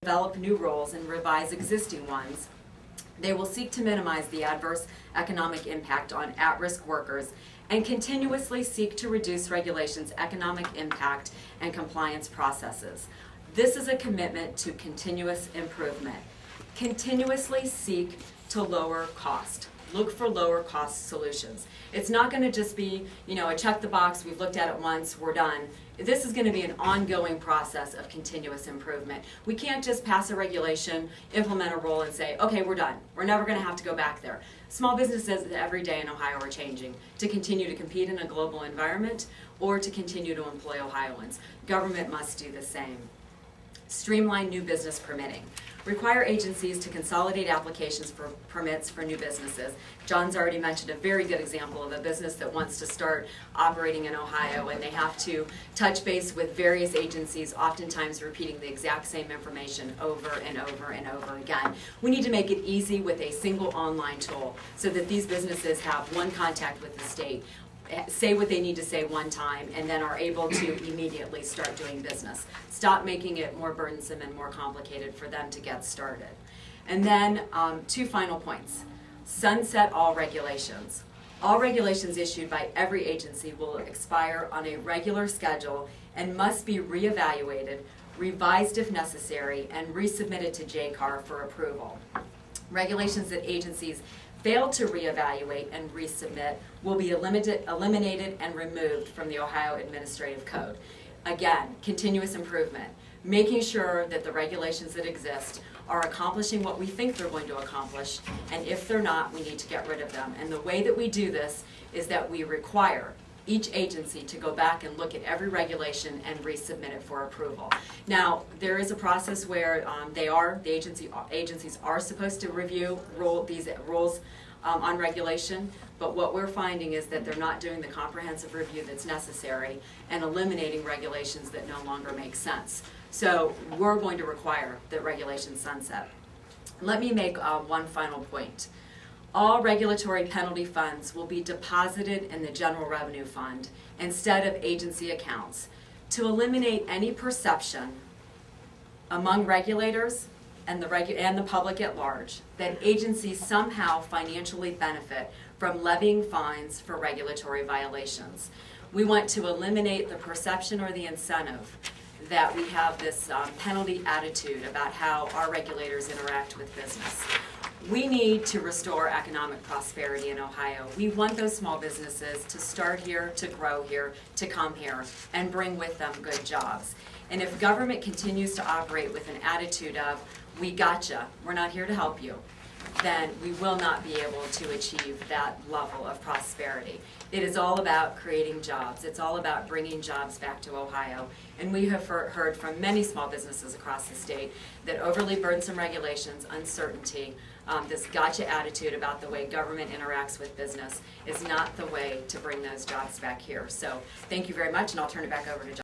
develop new roles and revise existing ones. They will seek to minimize the adverse economic impact on at-risk workers and continuously seek to reduce regulations' economic impact and compliance processes. This is a commitment to continuous improvement. Continuously seek to lower cost. Look for lower cost solutions. It's not going to just be, a check the box, we've looked at it once, we're done. This is going to be an ongoing process of continuous improvement. We can't just pass a regulation, implement a rule, and say, okay, we're done. We're never going to have to go back there. Small businesses every day in Ohio are changing to continue to compete in a global environment or to continue to employ Ohioans. Government must do the same. Streamline new business permitting. Require agencies to consolidate applications for permits for new businesses. John's already mentioned a very good example of a business that wants to start operating in Ohio, and they have to touch base with various agencies, oftentimes repeating the exact same information over and over and over again. We need to make it easy with a single online tool so that these businesses have one contact with the state, say what they need to say one time, and then are able to immediately start doing business. Stop making it more burdensome and more complicated for them to get started. And then 2 final points. Sunset all regulations. All regulations issued by every agency will expire on a regular schedule and must be reevaluated, revised if necessary, and resubmitted to JCAR for approval. Regulations that agencies fail to reevaluate and resubmit will be eliminated and removed from the Ohio Administrative Code. Again, continuous improvement, making sure that the regulations that exist are accomplishing what we think they're going to accomplish, and if they're not, we need to get rid of them. And the way that we do this is that we require each agency to go back and look at every regulation and resubmit it for approval. Now, there is a process where the agencies are supposed to review these rules on regulation, but what we're finding is that they're not doing the comprehensive review that's necessary and eliminating regulations that no longer make sense. So we're going to require that regulations sunset. Let me make one final point. All regulatory penalty funds will be deposited in the General Revenue Fund instead of agency accounts to eliminate any perception among regulators and the public at large that agencies somehow financially benefit from levying fines for regulatory violations. We want to eliminate the perception or the incentive that we have this penalty attitude about how our regulators interact with business. We need to restore economic prosperity in Ohio. We want those small businesses to start here, to grow here, to come here, and bring with them good jobs. And if government continues to operate with an attitude of, we gotcha, we're not here to help you, then we will not be able to achieve that level of prosperity. It is all about creating jobs. It's all about bringing jobs back to Ohio. And we have heard from many small businesses across the state that overly burdensome regulations, uncertainty, this gotcha attitude about the way government interacts with business is not the way to bring those jobs back here. So thank you very much, and I'll turn it back over to John.